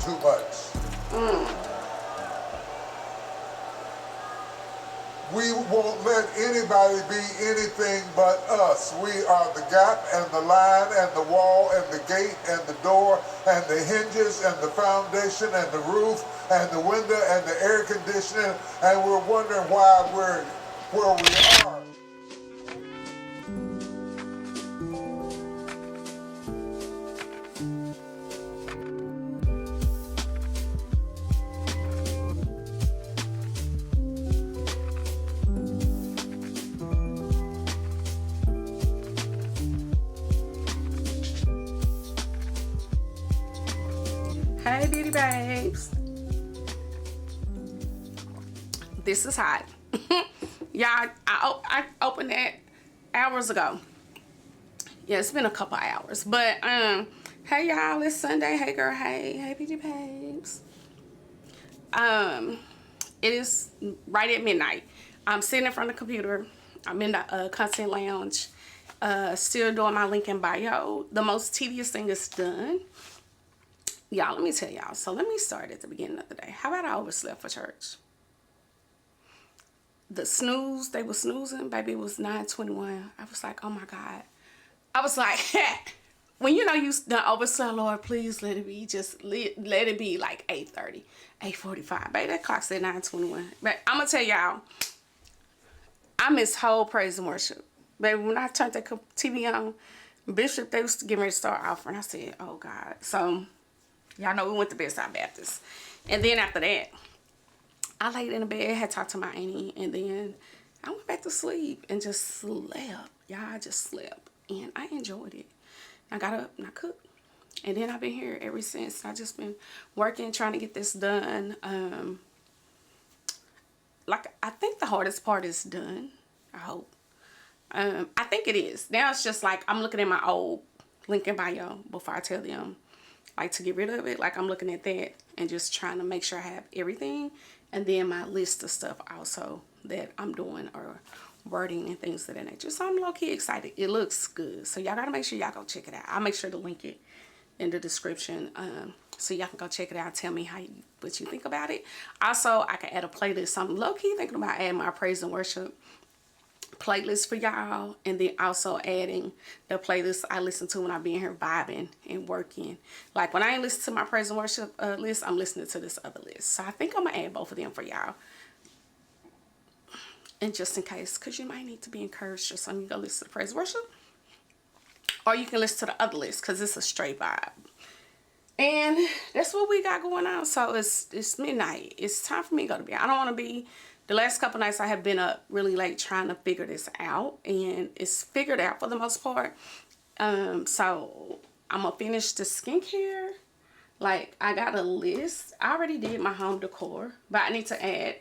too much. We won't let anybody be anything but us. We are the gap and the line and the wall and the gate and the door and the hinges and the foundation and the roof and the window and the air conditioning, and we're wondering why we're where we are. Hey beauty babes, this is hot. Y'all, I opened that hours ago. Yeah, it's been a couple hours, but hey y'all, it's Sunday. Hey girl, hey beauty babes. It is right at midnight. I'm sitting in front of the computer. I'm in the content lounge, still doing my link in bio. The most tedious thing is done. Y'all, let me tell y'all. So let me start at the beginning of the day. How about I overslept for church? The snooze, they were snoozing. Baby, it was 9:21. I was like, oh my God. I was like, when you know you done overslept, Lord, please let it be. Just let it be like 8:30, 8:45. Baby, that clock said 9:21. But I'm going to tell y'all, I miss whole praise and worship. Baby, when I turned that TV on, Bishop, they was getting ready to start offering. I said, oh God. So y'all know we went to Bedside Baptist. And then after that, I laid in the bed, had talked to my auntie, and then I went back to sleep and just slept. Y'all, I just slept. And I enjoyed it. I got up and I cooked. And then I've been here ever since. I just been working, trying to get this done. Like, I think the hardest part is done. I hope. I think it is. Now it's just like I'm looking at my old link in bio before I tell them like to get rid of it. Like I'm looking at that and just trying to make sure I have everything, and then my list of stuff also that I'm doing or wording and things of that nature. So I'm low-key excited. It looks good, so y'all gotta make sure y'all go check it out. I'll make sure to link it in the description, so y'all can go check it out. Tell me what you think about it. Also, I can add a playlist. I'm low-key thinking about adding my praise and worship playlist for y'all, and then also adding the playlist I listen to when I be in here vibing and working. Like when I ain't listen to my praise and worship list, I'm listening to this other list. So I think I'm gonna add both of them for y'all, and just in case, because you might need to be encouraged or something, you go listen to praise and worship, or you can listen to the other list because it's a straight vibe. And that's what we got going on. So it's midnight. It's time for me to go to bed. I don't want to be. The last couple nights I have been up really late trying to figure this out, and it's figured out for the most part. So I'm gonna finish the skincare. Like I got a list. I already did my home decor, but I need to add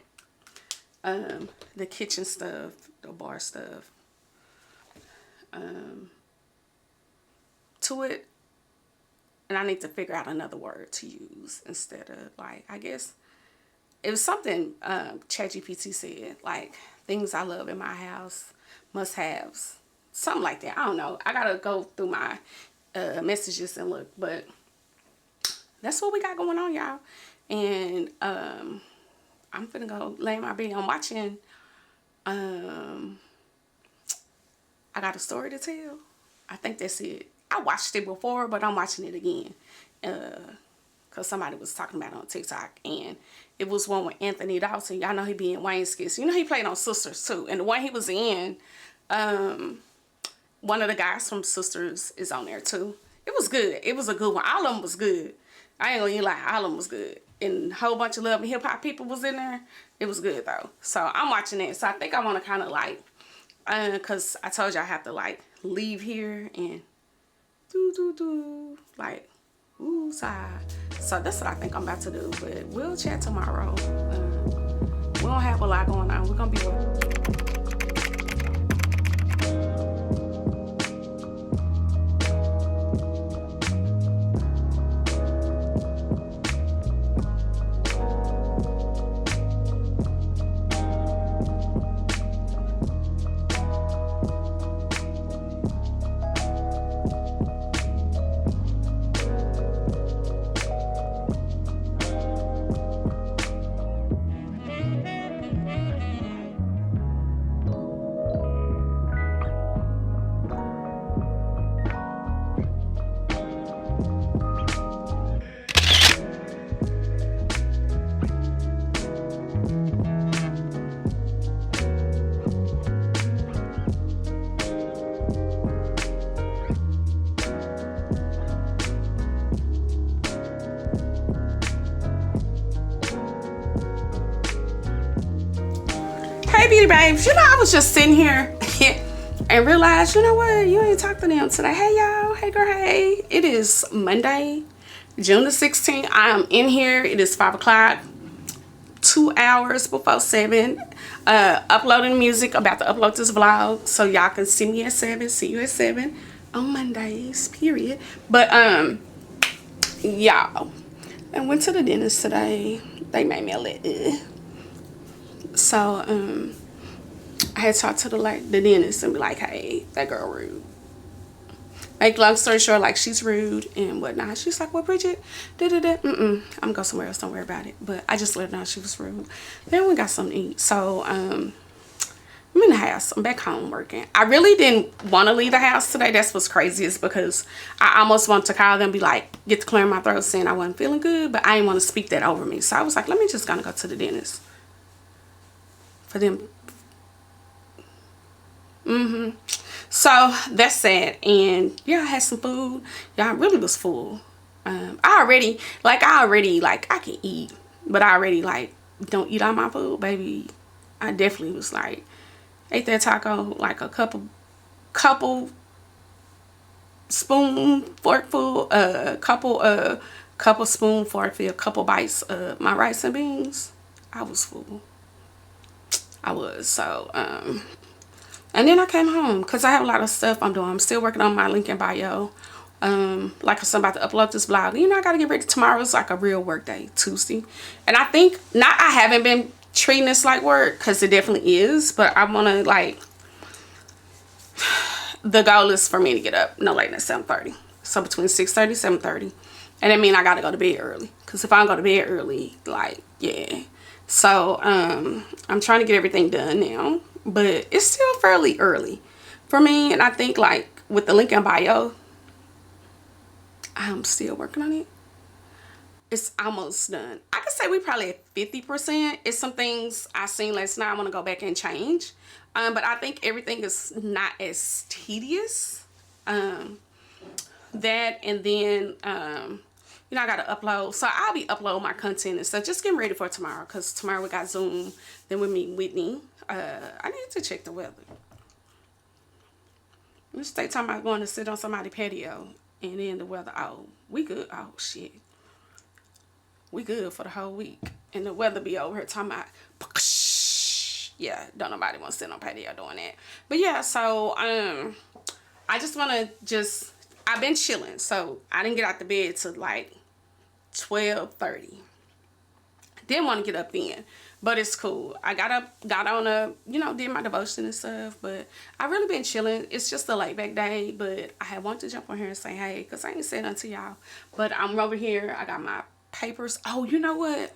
the kitchen stuff, the bar stuff to it, and I need to figure out another word to use instead of, like, I guess it was something ChatGPT said, like things I love in my house, must-haves, something like that. I don't know. I gotta go through my messages and look, but that's what we got going on, y'all. And I'm finna go lay in my bed. I'm watching. I got a story to tell. I think that's it. I watched it before, but I'm watching it again. Because somebody was talking about it on TikTok, and it was one with Anthony Dawson. Y'all know he be in Wayne's Kids. You know he played on Sisters too, and the one he was in, one of the guys from Sisters is on there too. It was good. It was a good one. All of them was good. I ain't gonna lie, all of them was good, and a whole bunch of love and hip hop people was in there. It was good though. So I'm watching it. So I think I want to kind of like, cause I told you I have to like leave here and like. Ooh, side. So that's what I think I'm about to do. But we'll chat tomorrow. We don't have a lot going on. We're gonna be Beauty Babes. You know, I was just sitting here and realized, you know what? You ain't talked to them today. Hey, y'all. Hey, girl. Hey. It is Monday, June the 16th. I am in here. It is 5 o'clock, 2 hours before 7. Uploading music. About to upload this vlog so y'all can see me at 7. See you at 7 on Mondays, period. But, y'all, I went to the dentist today. They made me a little so I had talked to the dentist and be like, hey, that girl rude. Make long story short, like, she's rude and whatnot. She's like, well, Bridget, I'm gonna go somewhere else, don't worry about it. But I just let her know she was rude. Then we got something to eat. So I'm in the house. I'm back home working. I really didn't want to leave the house today. That's what's craziest, because I almost wanted to call them and be like, get to clearing my throat saying I wasn't feeling good, but I didn't want to speak that over me. So I was like, let me just gonna go to the dentist for them. So that's sad. And yeah, I had some food. Yeah, I really was full. I already I can eat, but I already like don't eat all my food, baby. I definitely was like, ate that taco like a couple spoon forkful, couple spoon forkful, a couple bites of my rice and beans. I was full. I was. So and then I came home because I have a lot of stuff I'm doing. I'm still working on my link in bio. Like I said, I'm about to upload this vlog. You know, I gotta get ready. Tomorrow's like a real work day, Tuesday. And I think, I haven't been treating this like work, because it definitely is. But I wanna, like, the goal is for me to get up no later than 7:30. So between 6:30 and 7:30. And I mean, I gotta go to bed early. Because if I don't go to bed early, like, yeah. So, I'm trying to get everything done now. But it's still fairly early for me. And I think, like, with the link in bio, I'm still working on it. It's almost done. I could say we probably at 50%. It's some things I seen last night I want to go back and change. But I think everything is not as tedious. That, and then, you know, I got to upload. So I'll be uploading my content and stuff. Just getting ready for tomorrow, because tomorrow we got Zoom. Then we meet Whitney. I need to check the weather. Let's stay talking about going to sit on somebody's patio, and then the weather. Oh, we good. Oh, shit. We good for the whole week. And the weather be over here talking about, yeah, don't nobody want to sit on patio doing that. But yeah, so I just want to I've been chilling. So I didn't get out the bed till like 12:30. Didn't want to get up then. But it's cool. I got on you know, did my devotion and stuff. But I really been chilling. It's just a laid back day. But I had wanted to jump on here and say, hey, because I ain't said nothing to y'all. But I'm over here. I got my papers. Oh, you know what?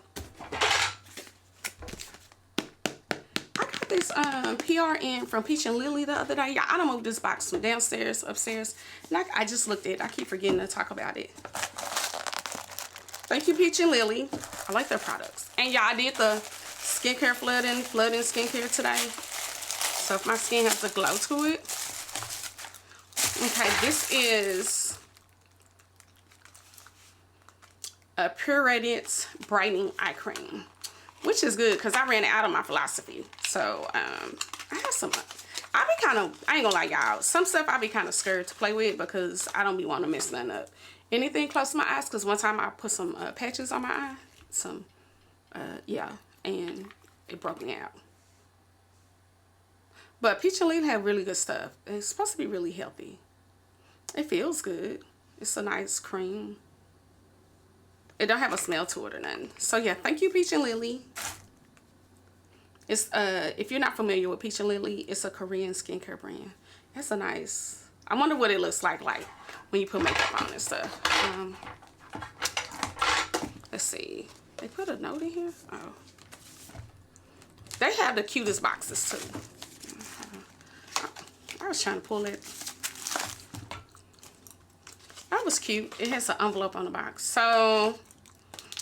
I got this PRN from Peach and Lily the other day. Y'all, I done moved this box from downstairs, upstairs. And I just looked at it. I keep forgetting to talk about it. Thank you, Peach and Lily. I like their products. And y'all, I did the skincare flooding skincare today. So if my skin has a glow to it. Okay, this is a Pure Radiance Brightening Eye Cream, which is good because I ran out of my Philosophy. So I have some. I ain't gonna lie, y'all. Some stuff I be kind of scared to play with because I don't be wanting to mess nothing up. Anything close to my eyes, because one time I put some patches on my eye. Yeah, and it broke me out. But Peach and Lily have really good stuff. It's supposed to be really healthy. It feels good. It's a nice cream. It don't have a smell to it or nothing. So yeah, thank you, Peach and Lily. It's if you're not familiar with Peach and Lily, it's a Korean skincare brand. It's a nice. I wonder what it looks like when you put makeup on and stuff. Let's see. They put a note in here. Oh, they have the cutest boxes too. I was trying to pull it. That was cute. It has an envelope on the box. So,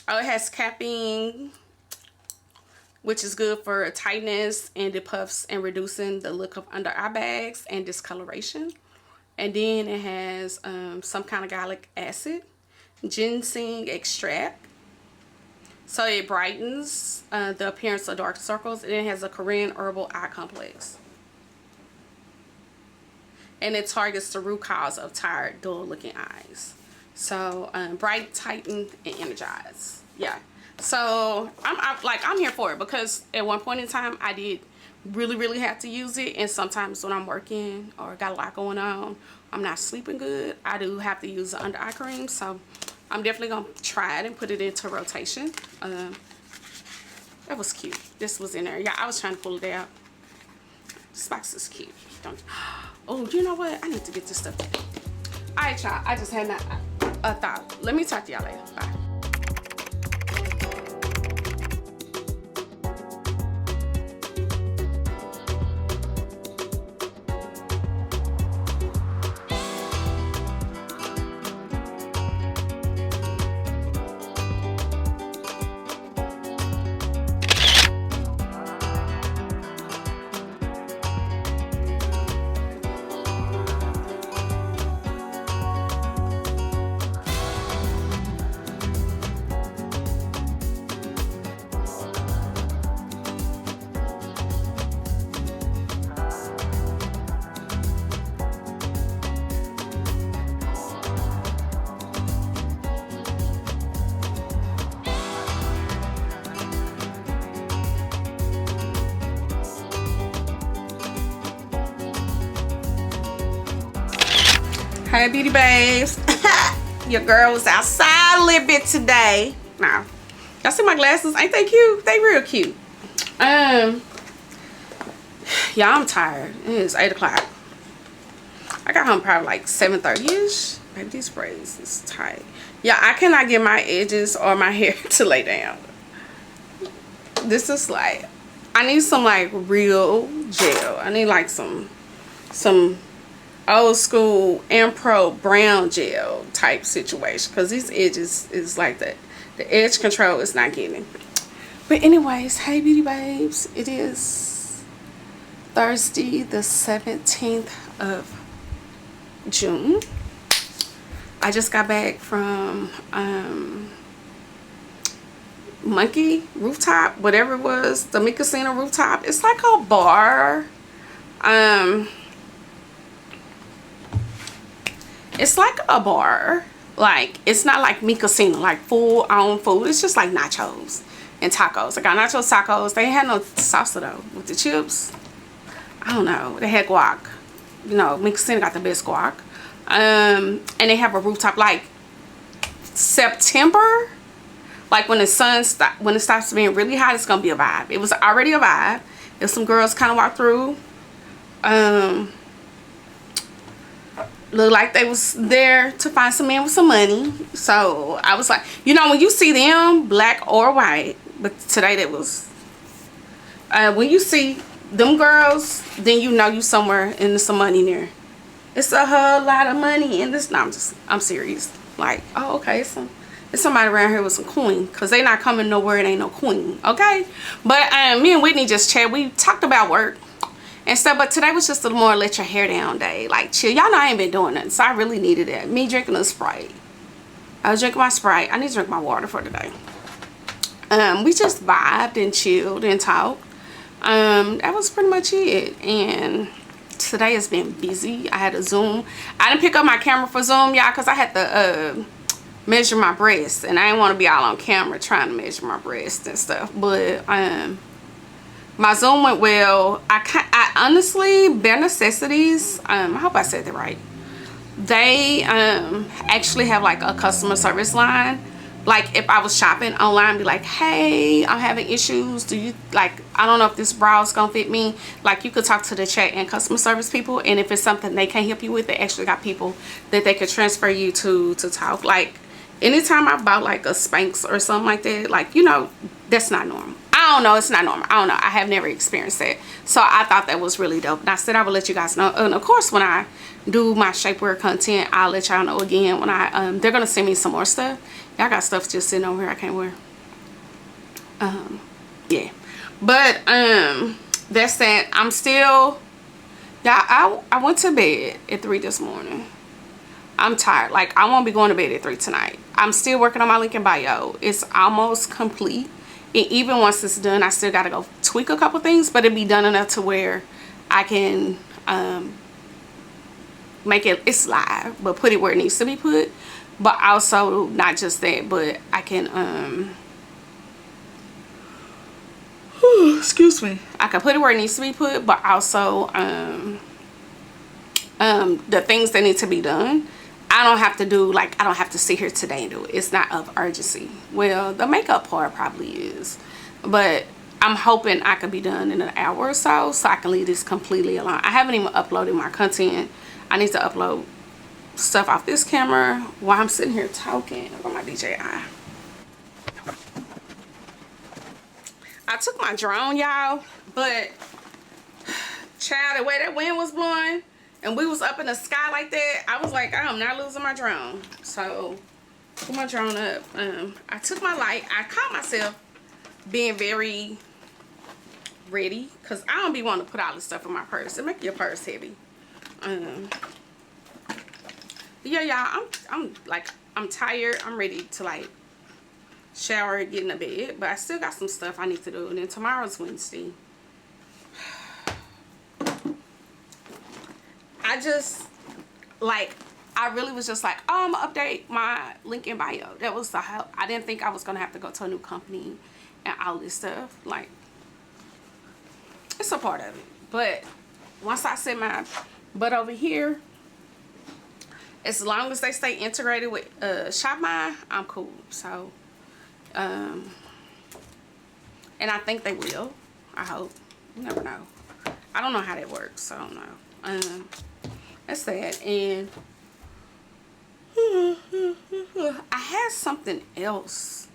it has caffeine, which is good for tightness and depuffs and reducing the look of under eye bags and discoloration. And then it has some kind of garlic acid, ginseng extract, So it brightens the appearance of dark circles, and it has a Korean herbal eye complex. And it targets the root cause of tired, dull looking eyes. So bright, tighten, and energize. Yeah. So I'm here for it, because at one point in time I did really have to use it, and sometimes when I'm working or got a lot going on, I'm not sleeping good, I do have to use the under eye cream. So I'm definitely gonna try it and put it into rotation. That was cute. This was in there. Yeah, I was trying to pull it out. This box is cute. Oh, you know what? I need to get this stuff out. Alright, y'all. I just had a thought. Let me talk to y'all later. Bye. Hey, Beauty Babes. Your girl was outside a little bit today. Now, y'all see my glasses? Ain't they cute? They real cute. Y'all, I'm tired. It is 8 o'clock. I got home probably like 7:30ish. Baby, these braids is tight. Yeah, I cannot get my edges or my hair to lay down. This is like, I need some like real gel. I need like some old school Impro brown gel type situation, because these edges is like that. The edge control is not getting. But anyways, hey Beauty Babes, it is Thursday the 17th of June. I just got back from Monkey Rooftop, whatever it was, the Casino Rooftop. It's like a bar. It's like a bar. Like, it's not like Mi Casino, like full on food. It's just like nachos and tacos. I got nachos, tacos. They ain't had no salsa though. With the chips, I don't know. They had guac. You know, Mi Casino got the best guac. And they have a rooftop like September. Like when the sun when it stops being really hot, it's gonna be a vibe. It was already a vibe. If some girls kind of walked through. Looked like they was there to find some men with some money. So I was like, you know, when you see them, black or white, but today that was, when you see them girls, then you know you somewhere in some money there. It's a whole lot of money in this. No, I'm serious. Like, oh, okay, it's somebody around here with some coin, because they not coming nowhere, it ain't no queen, okay? But me and Whitney just chatted. We talked about work and stuff, but today was just a more let your hair down day, like chill. Y'all know I ain't been doing nothing, so I really needed that. Me drinking a Sprite. I was drinking my Sprite. I need to drink my water for today. We just vibed and chilled and talked. That was pretty much it. And today has been busy. I had a Zoom. I didn't pick up my camera for Zoom, y'all, because I had to measure my breasts, and I didn't want to be all on camera trying to measure my breasts and stuff. But my Zoom went well. I honestly, Bare Necessities, I hope I said that right. They actually have like a customer service line. Like if I was shopping online, be like, hey, I'm having issues. Do you, like, I don't know if this bra is gonna fit me. Like, you could talk to the chat and customer service people, and if it's something they can't help you with, they actually got people that they could transfer you to talk. Like, anytime I bought like a Spanx or something like that, like, you know, that's not normal. I don't know, it's not normal. I don't know, I have never experienced that. So I thought that was really dope, and I said I would let you guys know. And of course, when I do my shapewear content, I'll let y'all know again when I they're gonna send me some more stuff. Y'all got stuff just sitting over here I can't wear. Yeah, but that's that. I'm still, y'all, I went to bed at 3 this morning. I'm tired. Like, I won't be going to bed at 3 tonight. I'm still working on my link in bio. It's almost complete. And even once it's done, I still got to go tweak a couple things, but it'll be done enough to where I can make it's live, but put it where it needs to be put. But also not just that, but I can excuse me, I can put it where it needs to be put, but also the things that need to be done, I don't have to do, like, I don't have to sit here today and do it. It's not of urgency. Well, the makeup part probably is, but I'm hoping I could be done in an hour or so I can leave this completely alone. I haven't even uploaded my content. I need to upload stuff off this camera while I'm sitting here talking on my DJI. I took my drone, y'all, but child, the way that wind was blowing and we was up in the sky like that, I was like, I'm not losing my drone. So put my drone up. I took my light. I caught myself being very ready because I don't be wanting to put all this stuff in my purse. It make your purse heavy. Yeah, y'all, I'm tired. I'm ready to like shower and get in the bed, but I still got some stuff I need to do. And then tomorrow's Wednesday. I really was just like, oh, I'm gonna update my link in bio. That was the help. I didn't think I was gonna have to go to a new company and all this stuff. Like, it's a part of it. But once I set my butt over here, as long as they stay integrated with ShopMine, I'm cool. So, and I think they will. I hope. You never know. I don't know how that works, so I don't know. That's that. And I had something else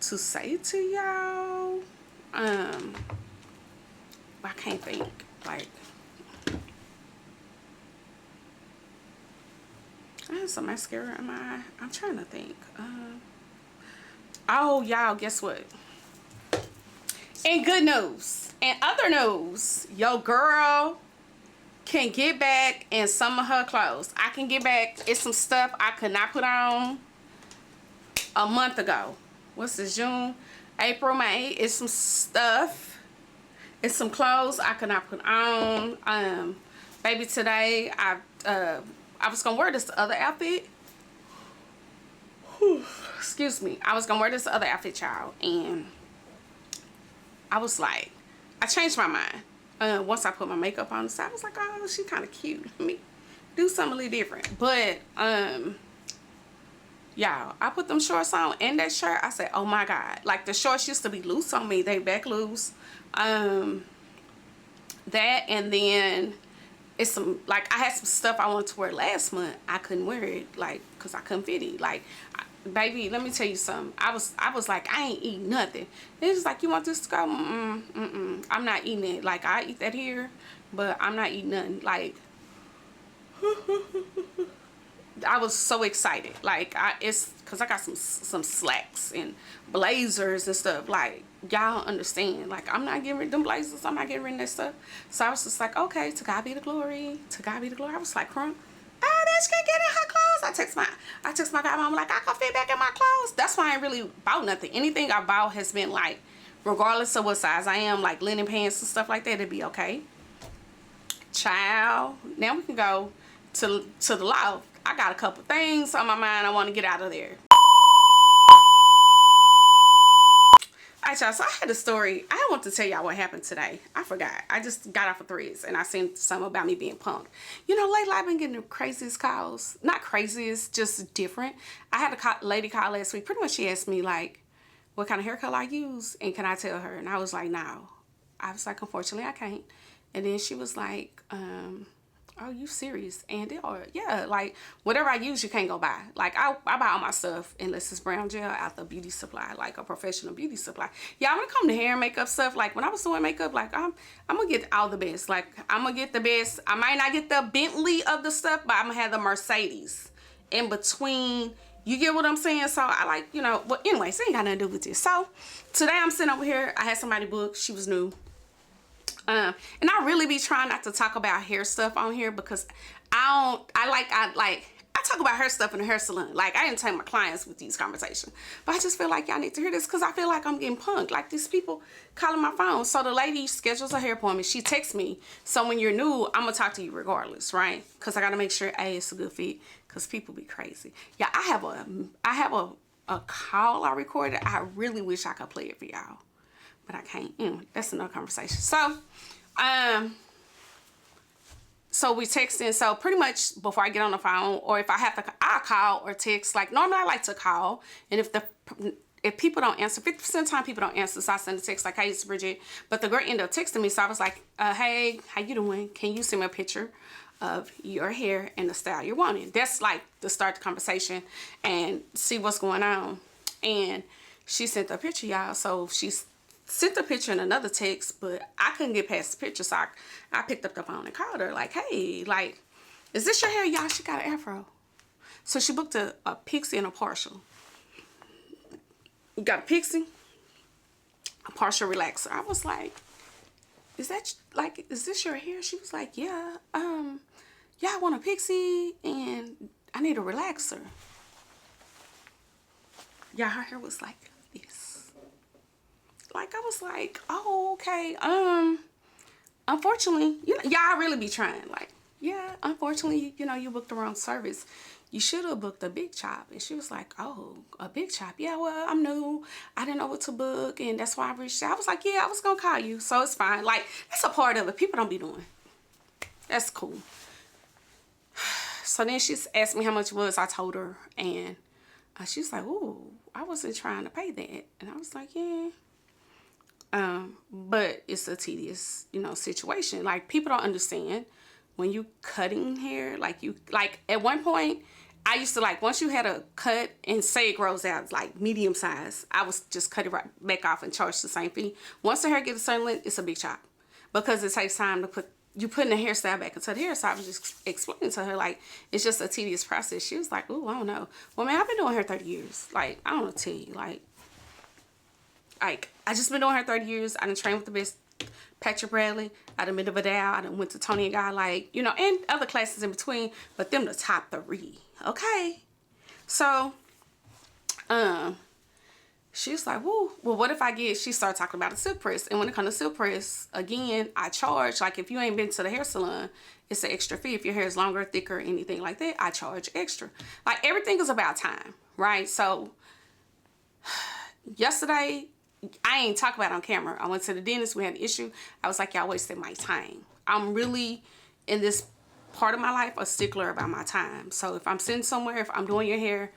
to say to y'all. I can't think. Like, I have some mascara in my eye. I'm trying to think. Oh, y'all, guess what? And good news. And other news, your girl can get back in some of her clothes. I can get back. It's some stuff I could not put on a month ago. What's this, June? April, May. It's some stuff. It's some clothes I could not put on. Baby, today I was gonna wear this other outfit. Whew, excuse me. I was gonna wear this other outfit, child, and I was like, I changed my mind. Once I put my makeup on, so I was like, oh, she kind of cute. Let me do something a little different. But y'all, I put them shorts on and that shirt. I said, oh my God. Like, the shorts used to be loose on me. They back loose. That, and then it's some, like, I had some stuff I wanted to wear last month. I couldn't wear it, like, because I couldn't fit it. Like, baby, let me tell you something. I was like, I ain't eating nothing. It was like, you want this to go? I'm not eating it. Like, I eat that here, but I'm not eating nothing. Like, I was so excited. Like, it's because I got some slacks and blazers and stuff. Like, y'all understand. Like, I'm not getting rid of them blazers. I'm not getting rid of that stuff. So I was just like, okay, to God be the glory. To God be the glory. I was like, crump. Oh, that she can get in her clothes. I text my godmom, like, I can fit back in my clothes. That's why I ain't really bought nothing. Anything I bought has been like, regardless of what size I am, like linen pants and stuff like that, it'd be okay. Child, now we can go to the loft. I got a couple things on my mind I want to get out of there. Alright, y'all, so I had a story. I want to tell y'all what happened today. I forgot. I just got off of Threads and I seen something about me being punked. You know, lately I've been getting the craziest calls. Not craziest, just different. I had a lady call last week. Pretty much she asked me, like, what kind of hair color I use and can I tell her? And I was like, no. I was like, unfortunately, I can't. And then she was like, oh, you serious? And yeah, like, whatever I use, you can't go buy. Like, I buy all my stuff unless it's brown gel out the beauty supply, like a professional beauty supply. Yeah, when it comes to hair and makeup stuff, like, when I was doing makeup, like, I'm gonna get all the best. Like, I'm gonna get the best. I might not get the Bentley of the stuff, but I'm gonna have the Mercedes in between. You get what I'm saying? So I like, you know, but anyways, it ain't got nothing to do with this. So today I'm sitting over here. I had somebody book. She was new. And I really be trying not to talk about hair stuff on here because I talk about hair stuff in the hair salon. Like, I entertain my clients with these conversations. But I just feel like y'all need to hear this because I feel like I'm getting punked. Like, these people calling my phone. So the lady schedules a hair appointment. She texts me. So when you're new, I'm going to talk to you regardless, right? Because I got to make sure, A, it's a good fit. Because people be crazy. Yeah, I have a call I recorded. I really wish I could play it for y'all. But I can't. That's another conversation. So we texting. So pretty much before I get on the phone, or if I have to, I call or text. Like, normally I like to call. And if people don't answer, 50% of the time people don't answer, so I send a text like, hey, it's Bridgett. But the girl ended up texting me. So I was like, hey, how you doing? Can you send me a picture of your hair and the style you're wanting? That's like to start the conversation and see what's going on. And she sent a picture, y'all. So she's sent a picture in another text, but I couldn't get past the picture, so I picked up the phone and called her like, hey, like, is this your hair? Y'all, she got an afro. So she booked a pixie and a partial. You got a pixie, a partial relaxer. I was like, is this your hair? She was like, yeah, I want a pixie and I need a relaxer. Yeah, her hair was like this. Like, I was like, oh, okay. Unfortunately, y'all really be trying. Like, yeah, unfortunately, you booked the wrong service. You should have booked a big chop. And she was like, oh, a big chop. Yeah, well, I'm new. I didn't know what to book. And that's why I reached out. I was like, yeah, I was going to call you. So it's fine. Like, that's a part of it. People don't be doing. That's cool. So then she asked me how much it was. I told her. And she was like, ooh, I wasn't trying to pay that. And I was like, yeah. But it's a tedious, situation. Like, people don't understand when you cutting hair, like at one point, I used to, like, once you had a cut and say it grows out, like medium size, I was just cut it right back off and charge the same fee. Once the hair gets a certain length, it's a big chop because it takes time to putting the hairstyle back into the hair. So I was just explaining to her, like, it's just a tedious process. She was like, ooh, I don't know. Well, man, I've been doing hair 30 years. Like, I don't know to tell you, like, I just been doing her 30 years. I done trained with the best, Patrick Bradley. I done been to Vidal. I done went to Tony and Guy, like, and other classes in between. But them the top 3, okay? So, she was like, woo, well, what if she started talking about a silk press. And when it comes to silk press, again, I charge, like, if you ain't been to the hair salon, it's an extra fee. If your hair is longer, thicker, anything like that, I charge extra. Like, everything is about time, right? So, yesterday, I ain't talk about it on camera. I went to the dentist. We had an issue. I was like, y'all wasted my time. I'm really, in this part of my life, a stickler about my time. So if I'm sitting somewhere, if I'm doing your hair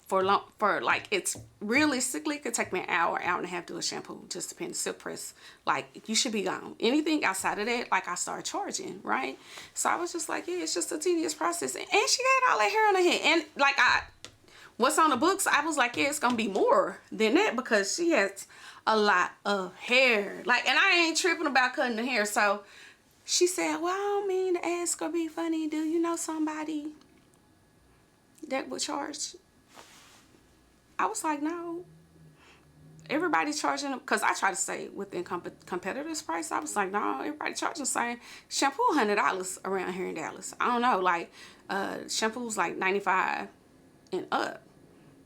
for like, it's realistically, it could take me an hour and a half to do a shampoo. Just depends. Silk press, like, you should be gone. Anything outside of that, like, I start charging, right? So I was just like, yeah, it's just a tedious process. And she got all that hair on her head. And, like, what's on the books, I was like, yeah, it's gonna be more than that because she has a lot of hair. Like, and I ain't tripping about cutting the hair. So she said, well, I don't mean to ask or be funny. Do you know somebody that would charge? I was like, no. Everybody's charging, because I try to stay within competitors' price. I was like, no, everybody charging the same. Shampoo $100 around here in Dallas. I don't know, like, shampoo's like $95 and up,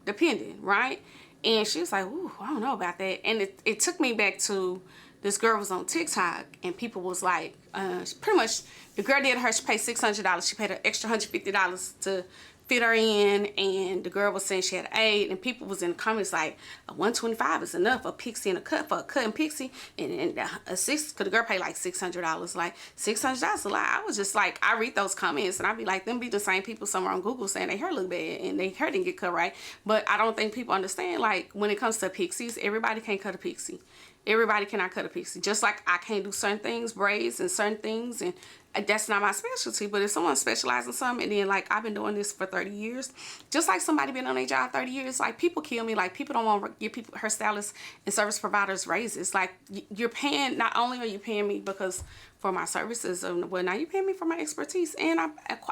depending, right? And she was like, ooh, I don't know about that. And it took me back to, this girl was on TikTok and people was like, pretty much, the girl did her, she paid $600. She paid an extra $150 to fit her in, and the girl was saying she had 8, and people was in the comments like, a $125 is enough, a pixie and a cut for a cut and pixie, and a 6, because the girl paid like $600, like $600 a lot. I was just like, I read those comments and I be like, them be the same people somewhere on Google saying they hair look bad and they hair didn't get cut right. But I don't think people understand, like, when it comes to pixies, everybody can't cut a pixie. Everybody cannot cut a pixie. Just like I can't do certain things, braids and certain things, and that's not my specialty. But if someone specializes in something, and then, like, I've been doing this for 30 years, just like somebody been on their job 30 years, like, people kill me. Like, people don't want to give people, hairstylists and service providers, raises. Like, you're paying, not only are you paying me because for my services, well, now you're paying me for my expertise, and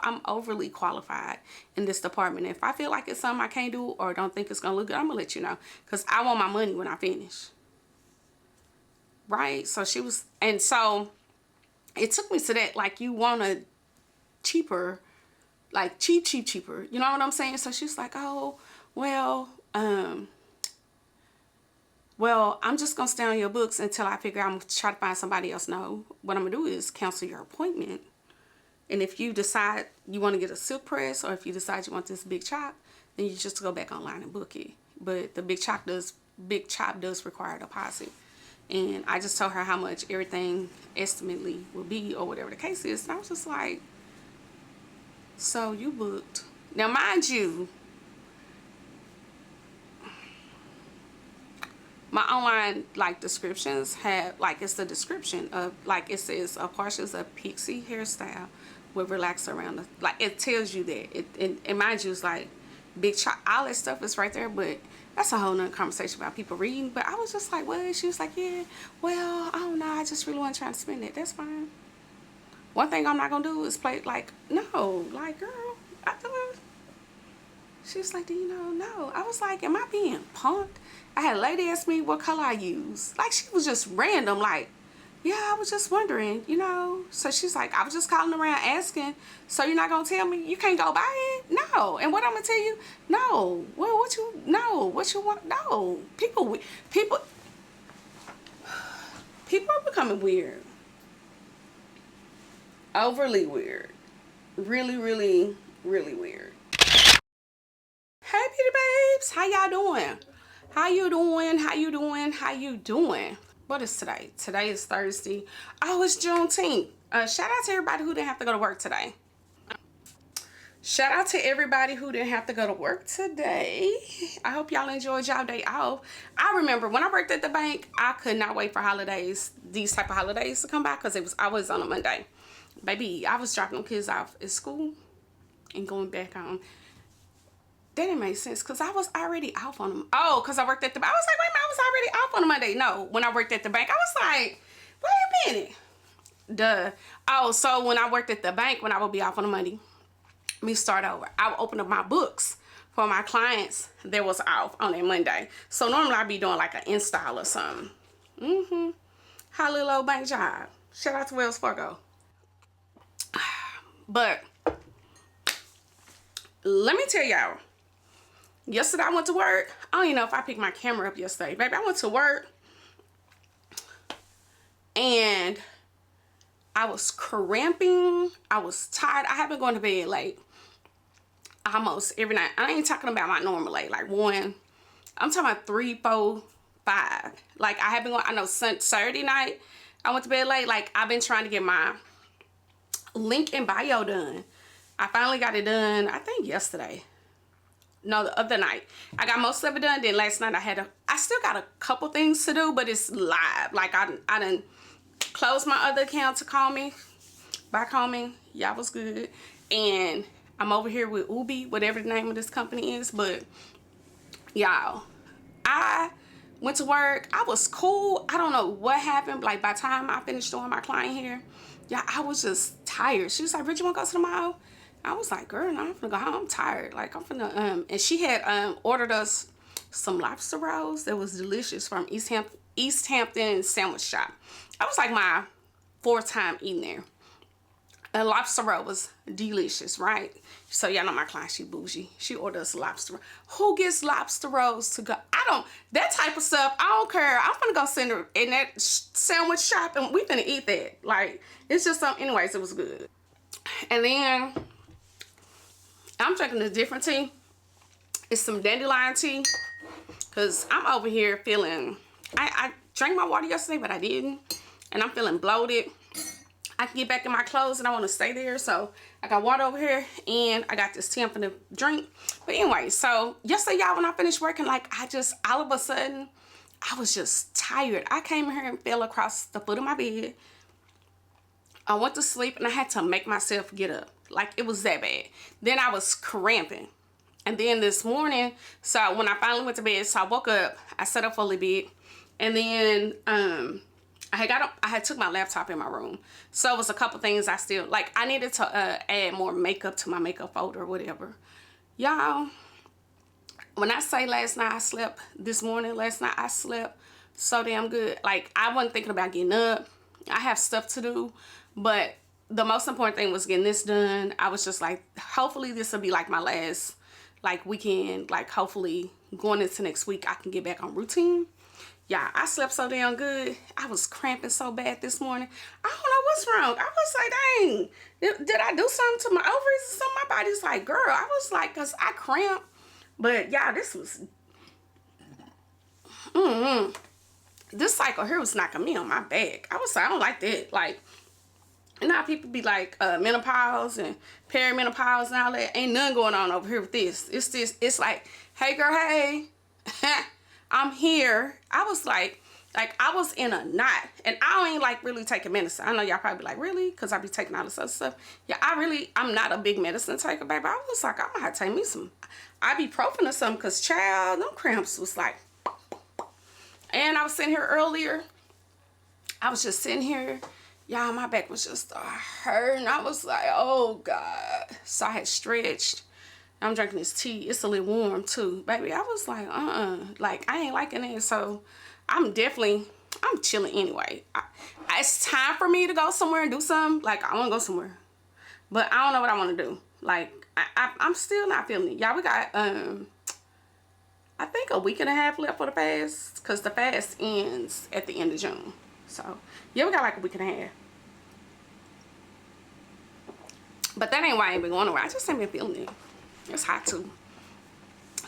I'm overly qualified in this department. If I feel like it's something I can't do or don't think it's gonna look good, I'm gonna let you know, because I want my money when I finish. Right? So she was, and so it took me to that, like, you want a cheaper like cheaper. You know what I'm saying? So she's like, oh, well, I'm just gonna stay on your books until I figure I'm gonna try to find somebody else. No, what I'm gonna do is cancel your appointment. And if you decide you want to get a silk press, or if you decide you want this big chop, then you just go back online and book it. But the big chop does require a deposit. And I just told her how much everything estimately will be, or whatever the case is. And I was just like, so you booked. Now, mind you, my online like descriptions have like, it's the description of like, it says a partials of pixie hairstyle with relax around the, like, it tells you that and mind you, it's like big chop, all that stuff is right there. But that's a whole nother conversation about people reading. But I was just like, what? She was like, yeah, well, I don't know, I just really want to try to spend it. That's fine. One thing I'm not gonna do is play like, no, like, girl, I thought. She was like, do you know? No. I was like, am I being punked? I had a lady ask me what color I use. Like, she was just random, like, yeah, I was just wondering, you know. So she's like, I was just calling around asking, so you're not gonna tell me you can't go buy it? No. And what I'm gonna tell you? No. Well, what you want? No. People are becoming weird. Overly weird. Really, really, really weird. Hey, Beauty Babes, how y'all doing? How you doing? How you doing? How you doing? What is today? Today is Thursday. Oh, it's Juneteenth. Shout out to everybody who didn't have to go to work today. Shout out to everybody who didn't have to go to work today. I hope y'all enjoyed y'all day off. I remember when I worked at the bank, I could not wait for holidays, these type of holidays to come back, because it was always on a Monday. Baby, I was dropping them kids off at school and going back on. That didn't make sense, because I was already off on them. Oh, because I worked at the bank. I was like, wait a minute, I was already off on a Monday. No, when I worked at the bank, I was like, wait a minute. Duh. Oh, so when I worked at the bank, when I would be off on a Monday, let me start over. I would open up my books for my clients that was off on a Monday. So normally I'd be doing like an install or something. How little old bank job. Shout out to Wells Fargo. But let me tell y'all. Yesterday I went to work. I don't even know if I picked my camera up yesterday. Baby, I went to work and I was cramping. I was tired. I have been going to bed late almost every night. I ain't talking about my normal late, like 1. I'm talking about 3, 4, 5. Like, I have been going, I know Saturday night I went to bed late. Like, I've been trying to get my link in bio done. I finally got it done, I think yesterday. No, the other night. I got most of it done. Then last night I still got a couple things to do, but it's live. Like, I done closed my other account to call me. Y'all was good. And I'm over here with Ubi, whatever the name of this company is. But y'all, I went to work. I was cool. I don't know what happened. Like, by the time I finished doing my client hair, yeah, I was just tired. She was like, Bridgett, you want to go to the mall? I was like, girl, no, I'm finna go home. I'm tired. Like, I'm finna, and she had ordered us some lobster rolls that was delicious from East Hampton Sandwich Shop. That was like my 4th time eating there. A lobster roll was delicious, right? So y'all know my client, she bougie. She ordered us lobster roll. Who gets lobster rolls to go? That type of stuff, I don't care. I'm finna go send her in that sandwich shop and we finna eat that. Like, it's just something, anyways, it was good. And then I'm drinking a different tea. It's some dandelion tea. Because I'm over here feeling, I drank my water yesterday, but I didn't. And I'm feeling bloated. I can get back in my clothes and I want to stay there. So I got water over here and I got this tea I'm finna drink. But anyway, so yesterday, y'all, when I finished working, like, all of a sudden, I was just tired. I came here and fell across the foot of my bed. I went to sleep and I had to make myself get up. Like, it was that bad. Then I was cramping. And then this morning, so when I finally went to bed, so I woke up, I sat up for a little bit, and then I had took my laptop in my room. So it was a couple things I still, like, I needed to add more makeup to my makeup folder or whatever. Y'all, when I say last night I slept so damn good. Like, I wasn't thinking about getting up. I have stuff to do, but the most important thing was getting this done. I was just like, hopefully this will be like my last like weekend. Like hopefully going into next week I can get back on routine. Yeah, I slept so damn good. I was cramping so bad this morning. I don't know what's wrong. I was like, dang, did I do something to my ovaries or something? My body's like, girl, I was like, cause I cramped. But yeah, this was, this cycle here was knocking me on my back. I was like, I don't like that. Like, you know how people be like menopause and perimenopause and all that? Ain't nothing going on over here with this. It's just, it's like, hey girl, hey, I'm here. I was like I was in a knot. And I don't even like really taking medicine. I know y'all probably be like, really? Because I be taking all this other stuff. Yeah, I'm not a big medicine taker, baby. I was like, I'm gonna have to take me some ibuprofen or something, because child, them cramps was like. And I was sitting here earlier. I was just sitting here. Y'all, my back was just hurting. I was like, oh God. So I had stretched. I'm drinking this tea. It's a little warm too. Baby, I was like, like, I ain't liking it. So I'm chilling anyway. It's time for me to go somewhere and do something. Like, I want to go somewhere. But I don't know what I want to do. Like, I'm still not feeling it. Y'all, we got, I think a week and a half left for the fast. Because the fast ends at the end of June. So, yeah, we got like a week and a half. But that ain't why I ain't been going nowhere. I just ain't been feeling it. It's hot too.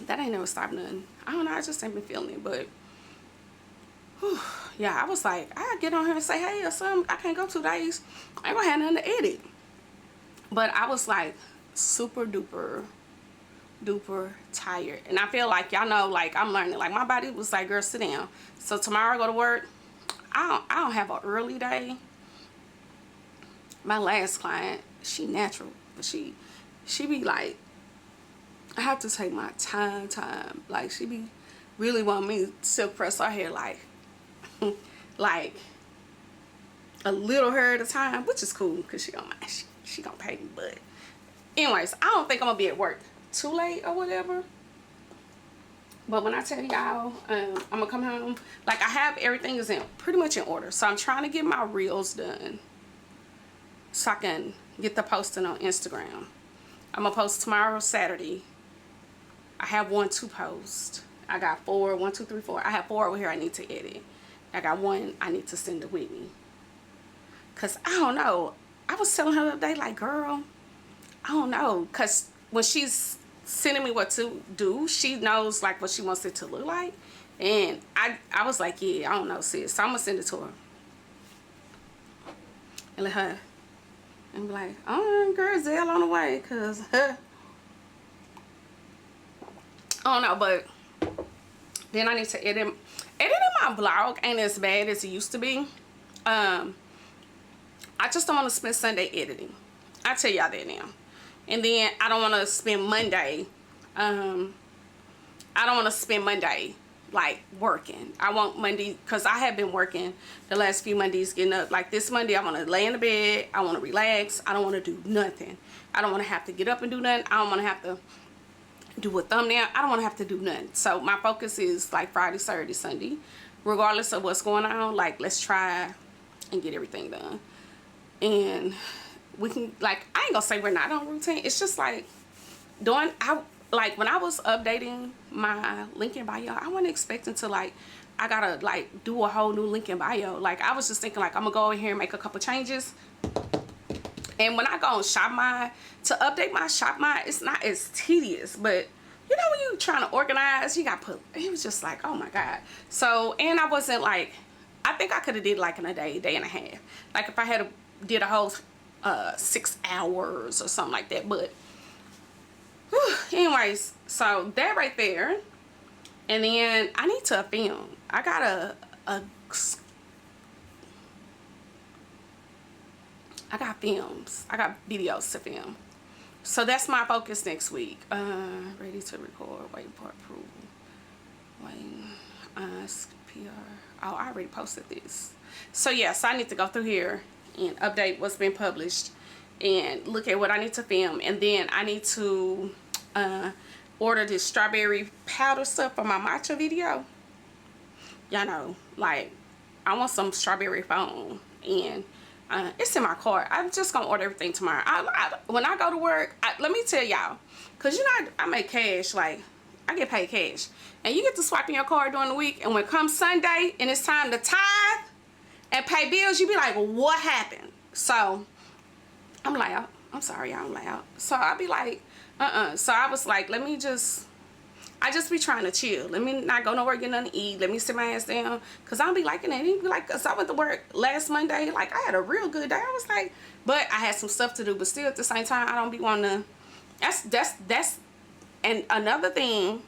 That ain't never stopped nothing. I don't know. I just ain't been feeling it. But, whew, yeah, I was like, I get on here and say, hey, or something. I can't go 2 days. I ain't gonna have nothing to edit. But I was like super duper tired. And I feel like, y'all know, like, I'm learning. Like, my body was like, girl, sit down. So tomorrow I go to work. I don't have an early day. My last client, she natural. But she be like, I have to take my time. Like, she be really want me to silk press her hair like like a little hair at a time, which is cool because she gonna pay me. But anyways, I don't think I'm gonna be at work too late or whatever. But when I tell y'all, I'm gonna come home, like, I have everything is in pretty much in order. So I'm trying to get my reels done so I can get the posting on Instagram. I'm gonna post tomorrow, Saturday. I have 1, 2 posts. I got 4, 1, 2, 3, 4. I have 4 over here I need to edit. I got 1 I need to send to Whitney. Cause I don't know. I was telling her the other day, like, girl, I don't know. Cause when she's sending me what to do, she knows like what she wants it to look like. And I was like, yeah, I don't know, sis. So I'm gonna send it to her. And let her, and be like, oh, girl, Zell on the way. Cause, I don't know, but then I need to edit. Editing my vlog ain't as bad as it used to be. I just don't want to spend Sunday editing. I tell y'all that now. And then I don't want to spend Monday. I don't want to spend Monday like working. I want Monday, because I have been working the last few Mondays, getting up. Like this Monday, I want to lay in the bed. I want to relax. I don't want to do nothing. I don't want to have to get up and do nothing. I don't want to have to do a thumbnail. I don't want to have to do nothing. So my focus is like Friday, Saturday, Sunday, regardless of what's going on. Like, let's try and get everything done. And we can, like, I ain't gonna say we're not on routine. It's just like doing, like when I was updating my link in bio, I wasn't expecting to like, I gotta like do a whole new link in bio. Like, I was just thinking like, I'm gonna go over here and make a couple changes. And when I go on Shop My, to update my Shop My, it's not as tedious. But you know, when you trying to organize, you got put, it was just like, oh my God. So, and I wasn't like, I think I could have did like in a day and a half. Like if I had did a whole 6 hours or something like that. But whew, anyways, so that right there. And then I need to film. I got I got films. I got videos to film. So that's my focus next week. Ready to record. Waiting for approval. Waiting. Ask PR. Oh, I already posted this. So yeah, so I need to go through here and update what's been published and look at what I need to film. And then I need to order this strawberry powder stuff for my matcha video. Y'all know, like, I want some strawberry foam. And It's in my cart. I'm just gonna order everything tomorrow. When I go to work, let me tell y'all, cause you know I make cash. Like I get paid cash, and you get to swipe in your card during the week. And when it comes Sunday and it's time to tithe and pay bills, you be like, well, what happened? So I'm loud. I'm sorry, y'all. I'm loud. So I be like, So I was like, I just be trying to chill. Let me not go nowhere, get nothing to eat. Let me sit my ass down. Because I don't be liking it. He be like, cause I went to work last Monday. Like, I had a real good day. I was like, but I had some stuff to do. But still, at the same time, I don't be wanting to. That's. And another thing,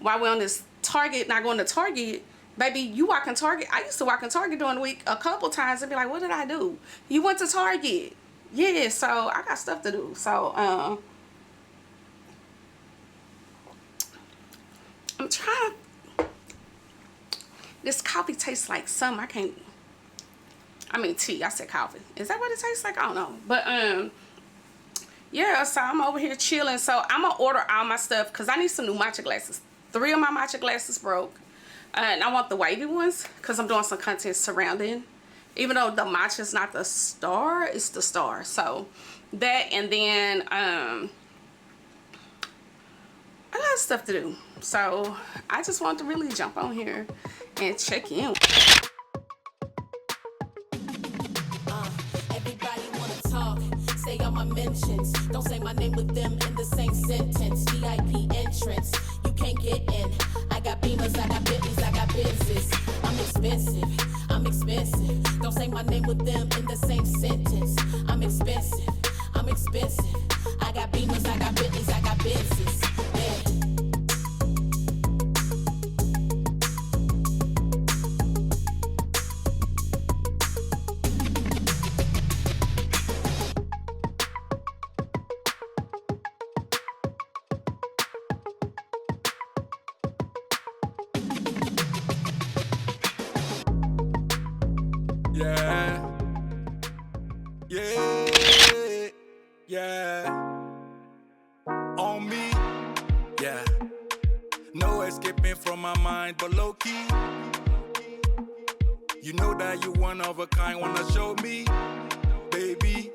while we're on this Target, not going to Target, baby, you walk in Target. I used to walk in Target during the week a couple times and be like, what did I do? You went to Target. Yeah, so I got stuff to do. So, I'm trying. This coffee tastes like something. I mean tea. I said coffee. Is that what it tastes like? I don't know. But yeah. So I'm over here chilling. So I'm gonna order all my stuff because I need some new matcha glasses. 3 of my matcha glasses broke, and I want the wavy ones because I'm doing some content surrounding. Even though the matcha is not the star, it's the star. So that, and then I got stuff to do. So I just want to really jump on here and check in. Everybody wanna talk, say all my mentions. Don't say my name with them in the same sentence. VIP entrance, you can't get in. I got Beamers, I got Bentleys, I got Benzes. I'm expensive, I'm expensive. Don't say my name with them in the same sentence. I'm expensive, I'm expensive. I got Beamers, I got Bentleys, I got Benzes. Yeah. Yeah, on me, yeah. No escaping from my mind, but low key. You know that you one of a kind, wanna show me, baby.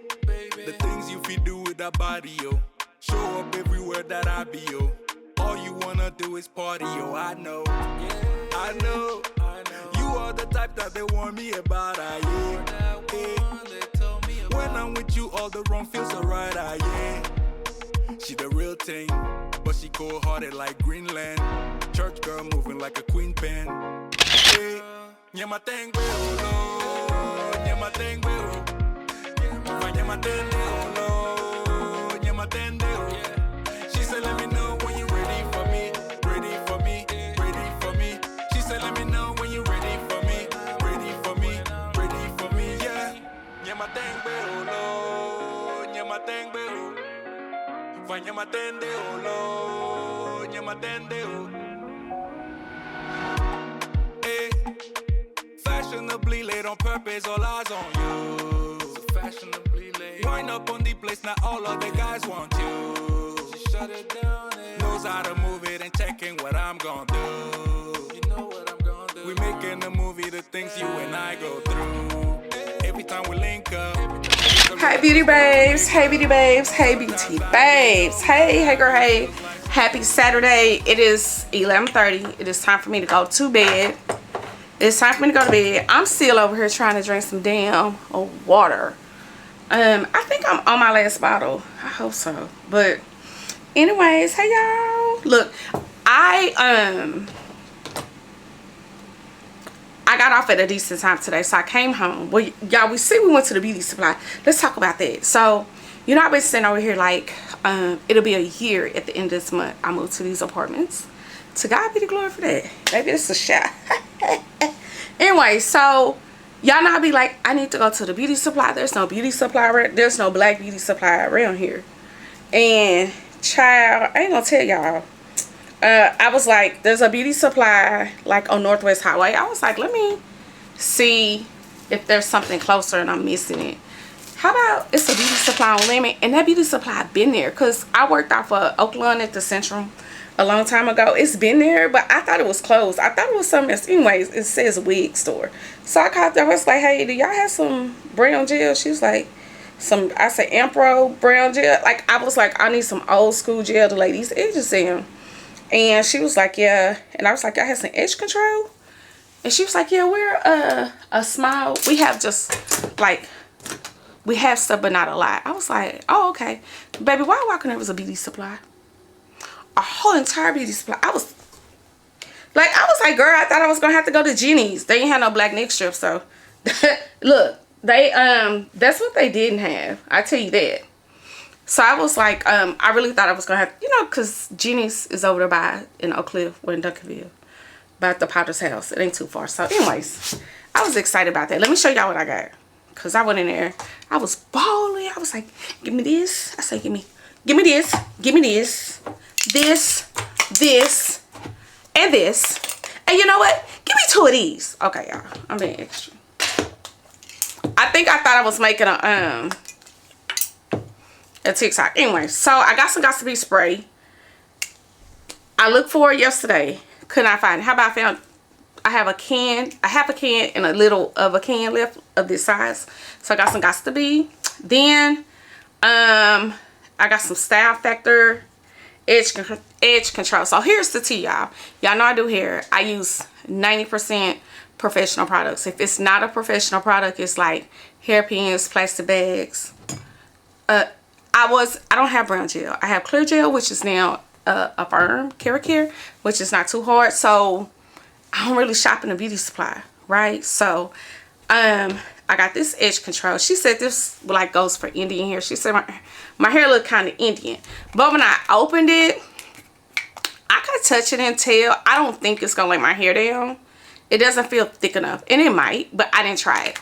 The things you feel do with that body, yo. Show up everywhere that I be, yo. All you wanna do is party, yo. I know, I know. You are the type that they warn me about, yeah. When I'm with you, all the wrong feels alright, yeah. She the real thing, but she cold-hearted like Greenland. Church girl moving like a queen pen. Hey, nyama tengwe olo, nyama tengwe o. Nyama tende olo, nyama tende o. She said, let me know when you ready for me, ready for me, ready for me. She said, let me know when you ready for me, ready for me, ready for me, yeah. Nyama tengwe olo, nyama tengwe o. Nyama tende olo, nyama tende o. Hey, fashionably late on purpose, all eyes on you. So fashionably late. Wind up on the place, now all of the guys want you. She shut it down. Knows how to move it and checking what I'm gonna do. You know what I'm gonna do. We making a movie, the things you and I go through. Every time we link up. Hey beauty babes, hey beauty babes, hey beauty babes, hey girl, hey. Happy Saturday. It is 11:30. It is time for me to go to bed. It's time for me to go to bed. I'm still over here trying to drink some damn water. I think I'm on my last bottle. I hope so. But anyways, hey y'all. Look, I got off at a decent time today, so I came home. Well, y'all, we went to the beauty supply. Let's talk about that. So, you know, I've been sitting over here like, it'll be a year at the end of this month. I moved to these apartments. To God be the glory for that. Maybe it's a shot. Anyway, so, y'all know I be like, I need to go to the beauty supply. There's no beauty supply. There's no black beauty supply around here. And, child, I ain't gonna tell y'all. I was like, there's a beauty supply like on Northwest Highway. I was like, let me see if there's something closer and I'm missing it. How about it's a beauty supply on Lemon? And that beauty supply been there because I worked off of Oakland at the Central a long time ago. It's been there, but I thought it was closed. I thought it was something else. Anyways, it says wig store. So I called them. I was like, hey, do y'all have some brown gel? She was like, I said, Ampro brown gel. Like, I was like, I need some old school gel to lay these edges in. And she was like, yeah. And I was like, I have some edge control. And she was like, yeah, we're a small. We have just, like, we have stuff, but not a lot. I was like, oh, okay. Baby, why walking there was a beauty supply? A whole entire beauty supply. I was like, girl, I thought I was going to have to go to Jenny's. They ain't had no black neck strip, so. Look, they, that's what they didn't have. I tell you that. So I was like, I really thought I was going to have, you know, because Jenny's is over there by, in Oak Cliff, or in Duncanville, by the Potter's house. It ain't too far. So anyways, I was excited about that. Let me show y'all what I got. Because I went in there. I was bawling. I was like, give me this. I said, give me this. Give me this. This, and this. And you know what? Give me 2 of these. Okay, y'all. I'm being extra. I think I thought I was making a TikTok. Anyway, so I got some Gossip spray. I looked for it yesterday. Could not find it. How about I found, I have a can, a half a can and a little of a can left of this size. So I got some Gossip. Then I got some Style Factor edge control. So here's the tea, y'all. Y'all know I do hair. I use 90% professional products. If it's not a professional product, it's like hairpins, plastic bags. I don't have brown gel. I have clear gel, which is now a firm Care, which is not too hard. So I don't really shop in a beauty supply, right? So I got this edge control. She said this like goes for Indian hair. She said my hair looked kind of Indian, but when I opened it, I could touch it and tell. I don't think it's gonna lay my hair down. It doesn't feel thick enough, and it might, but I didn't try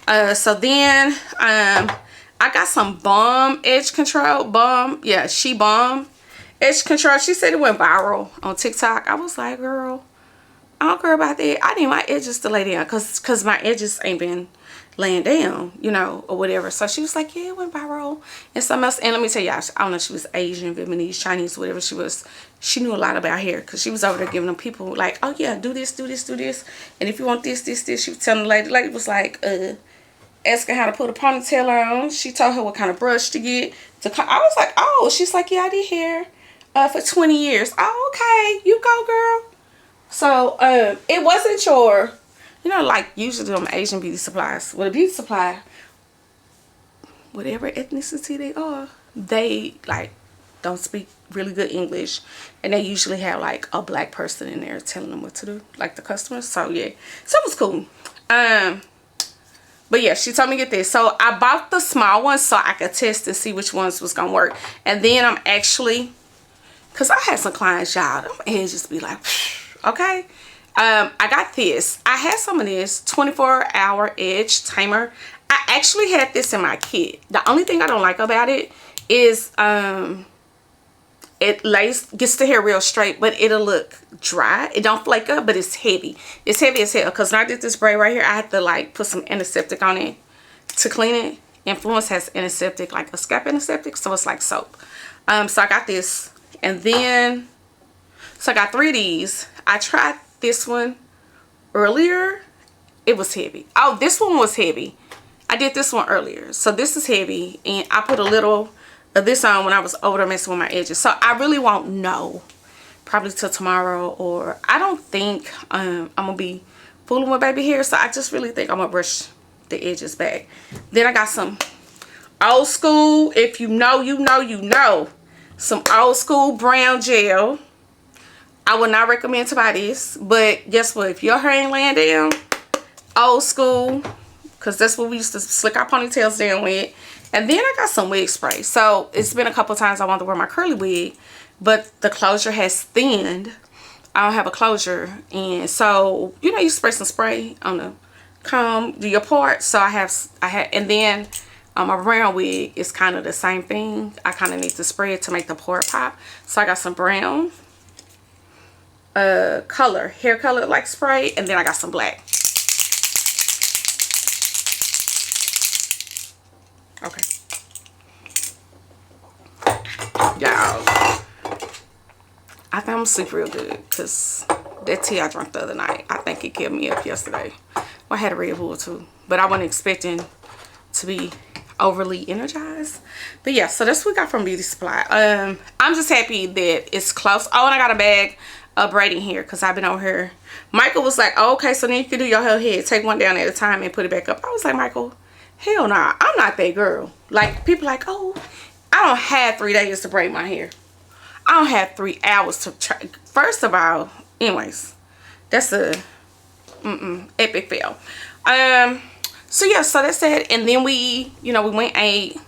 it. So then I got some Balm edge control. Balm, yeah, She Balm edge control. She said it went viral on TikTok. I was like, girl, I don't care about that. I need my edges to lay down because my edges ain't been laying down, you know, or whatever. So she was like, yeah, it went viral and something else. And let me tell y'all, I don't know if she was Asian, Vietnamese, Chinese, whatever she was. She knew a lot about hair because she was over there giving them people like, oh yeah, do this, do this, do this. And if you want this, this, this, she was telling the lady. The lady was like, asking how to put a ponytail on. She told her what kind of brush to get. I was like, oh, she's like, yeah, I did hair for 20 years. Oh, okay, you go, girl. So it wasn't your, you know, like usually them Asian beauty supplies. With a beauty supply, whatever ethnicity they are, they like don't speak really good English, and they usually have like a black person in there telling them what to do, like the customers. So yeah, so it was cool. But yeah, she told me to get this. So I bought the small ones so I could test and see which ones was gonna work. And then I'm actually, cause I had some clients, y'all, them edges be like, okay. I got this. I had some of this 24-hour edge timer. I actually had this in my kit. The only thing I don't like about it is it gets the hair real straight, but it'll look dry. It don't flake up, but it's heavy. It's heavy as hell. Because when I did this braid right here, I had to like put some antiseptic on it to clean it. Influence has antiseptic, like a scalp antiseptic, so it's like soap. So I got this, and then so I got 3 of these. I tried this one earlier. It was heavy. Oh, this one was heavy. I did this one earlier, so this is heavy, and I put a little of this on when I was over there messing with my edges. So I really won't know probably till tomorrow, or I don't think I'm gonna be fooling with baby hair. So I just really think I'm gonna brush the edges back. Then I got some old school, if you know, you know, you know, some old school brown gel. I would not recommend to buy this, but guess what? If your hair ain't laying down, old school, because that's what we used to slick our ponytails down with. And then I got some wig spray. So it's been a couple times I wanted to wear my curly wig, but the closure has thinned. I don't have a closure, and so you know, you spray some spray on the comb, do your part. So I had, and then my brown wig is kind of the same thing. I kind of need to spray it to make the part pop. So I got some brown color, hair color like spray, and then I got some black. Okay, y'all, I think I'm sleep real good because that tea I drank the other night, I think it kept me up yesterday. Well, I had a Red Bull too, but I wasn't expecting to be overly energized. But yeah, so that's what we got from Beauty Supply. I'm just happy that it's close. Oh, and I got a bag of braiding hair because I've been over here. Michael was like, oh, okay, so then you can do your whole head. Take one down at a time and put it back up. I was like, Michael, hell nah, I'm not that girl. Like, people like, oh, I don't have 3 days to braid my hair. I don't have 3 hours to try. First of all, anyways, that's a epic fail. So yeah, so that's it. And then we, you know, we went and ate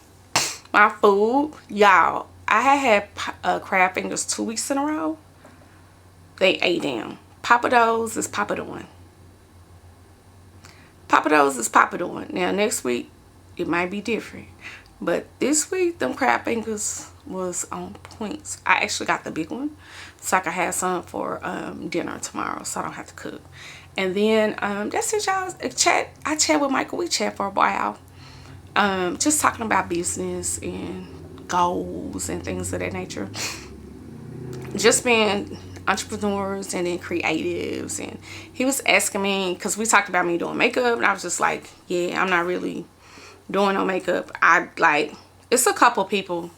my food. Y'all, I had crab fingers 2 weeks in a row. They ate down. Papa Do's is Papa doing. Papa Do's is Papa doing. Now next week it might be different, but this week them crab fingers was on points. I actually got the big one so I can have some for dinner tomorrow, so I don't have to cook. And then that's it, y'all. I chat with Michael. We chat for a while, just talking about business and goals and things of that nature. Just being entrepreneurs and then creatives. And he was asking me, because we talked about me doing makeup, and I was just like, yeah, I'm not really doing no makeup. It's a couple people.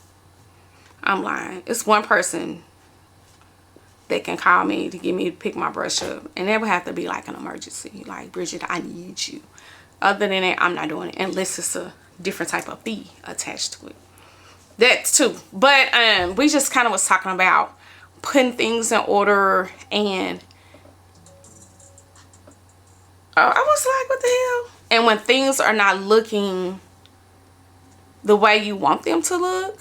I'm lying. It's one person that can call me to get me to pick my brush up, and that would have to be like an emergency, like, Bridgett, I need you. Other than that, I'm not doing it unless it's a different type of fee attached to it. That too. But we just kind of was talking about putting things in order, and I was like, what the hell? And when things are not looking the way you want them to look,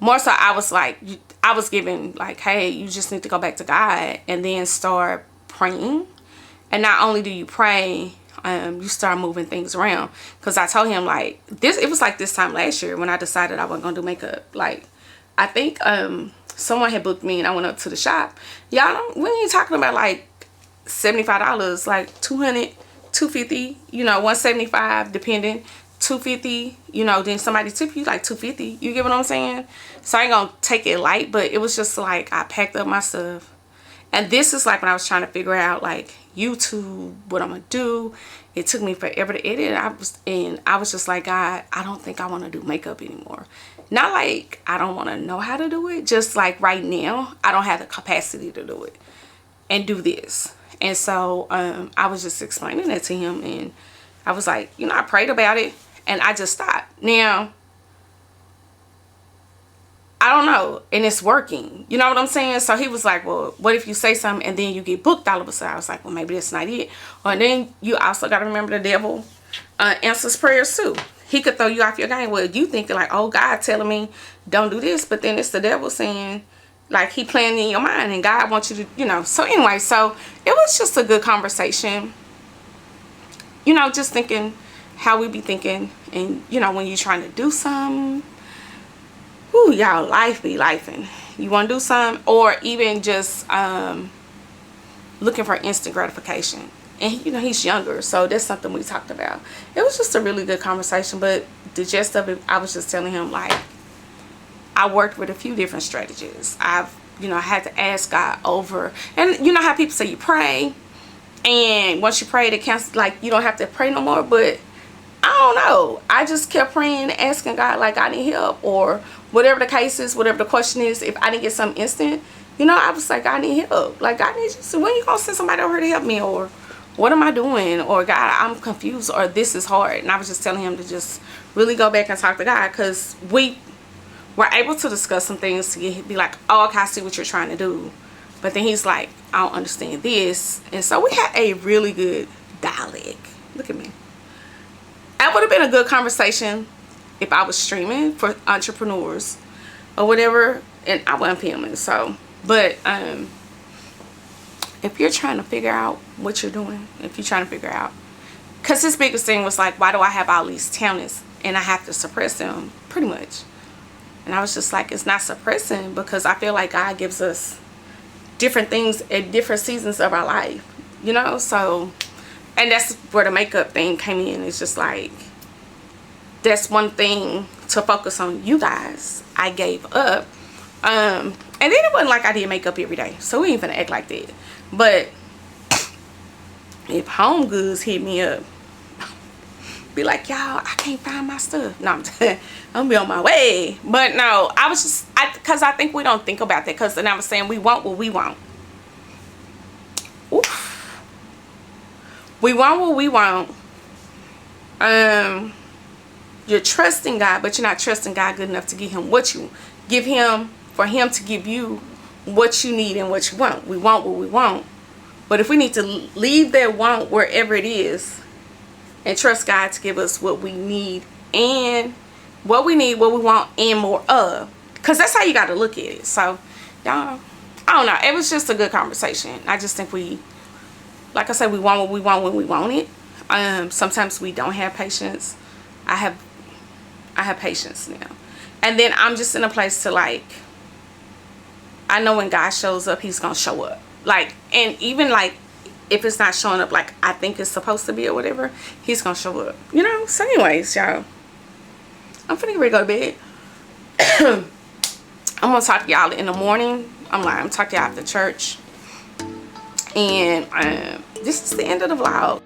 more so I was like, I was given like, hey, you just need to go back to God and then start praying. And not only do you pray, you start moving things around. Because I told him, like, it was like this time last year when I decided I wasn't gonna do makeup. Like, I think someone had booked me and I went up to the shop. Y'all, we ain't talking about like $75, like $200, $250, you know, $175 depending, $250, you know, then somebody tip you like $250. You get what I'm saying? So I ain't gonna take it light, but it was just like I packed up my stuff. And this is like when I was trying to figure out like YouTube, what I'm gonna do. It took me forever to edit. I was just like, God, I don't think I want to do makeup anymore. Not like I don't want to know how to do it, just like right now I don't have the capacity to do it and do this. And so I was just explaining that to him, and I was like, you know, I prayed about it and I just stopped. Now I don't know, and it's working, you know what I'm saying? So he was like, well, what if you say something and then you get booked all of a sudden? I was like, well, maybe that's not it. Or then you also got to remember the devil answers prayers too. He could throw you off your game. Well, you thinking like, oh, God telling me don't do this, but then it's the devil saying, like, he playing in your mind and God wants you to, you know. So anyway, so it was just a good conversation, you know, just thinking how we be thinking. And you know, when you're trying to do something, whoo, y'all, life be lifing. You want to do something, or even just looking for instant gratification. And you know, he's younger, so that's something we talked about. It was just a really good conversation, but the gist of it, I was just telling him, like, I worked with a few different strategies. You know, I had to ask God over, and you know how people say you pray, and once you pray, it cancels, like, you don't have to pray no more. But I don't know, I just kept praying, asking God, like, I need help, or whatever the case is, whatever the question is. If I didn't get something instant, you know, I was like, I need help. Like, I need you. So when you gonna send somebody over here to help me? Or what am I doing? Or God, I'm confused, or this is hard. And I was just telling him to just really go back and talk to God, because we were able to discuss some things to be like, oh, okay, I see what you're trying to do. But then he's like, I don't understand this. And so we had a really good dialogue. Look at me. That would have been a good conversation if I was streaming for entrepreneurs or whatever, and I wasn't filming. So, but if you're trying to figure out what you're doing, if you're trying to figure out, because his biggest thing was like, why do I have all these talents and I have to suppress them, pretty much. And I was just like, it's not suppressing, because I feel like God gives us different things at different seasons of our life, you know. So, and that's where the makeup thing came in. It's just like, that's one thing to focus on. You guys, I gave up. And then it wasn't like I did makeup every day, so we ain't finna act like that. But if Home Goods hit me up, be like, y'all, I can't find my stuff. No, I'm gonna be on my way. But no, I was just, because I think we don't think about that. Because then I was saying we want what we want. Oof. We want what we want. You're trusting God, but you're not trusting God good enough to give him what you give him, for him to give you what you need and what you want. We want what we want. But if we need to leave that want wherever it is and trust God to give us what we need and what we need, what we want, and more of. Because that's how you got to look at it. So, y'all, I don't know. It was just a good conversation. I just think we, like I said, we want what we want when we want it. Sometimes we don't have patience. I have patience now. And then I'm just in a place to, like, I know when God shows up, he's going to show up. Like, and even, like, if it's not showing up like I think it's supposed to be or whatever, he's going to show up. You know? So anyways, y'all, I'm finna get ready to go to bed. I'm going to talk to y'all in the morning. I'm talking to y'all after church. And this is the end of the vlog.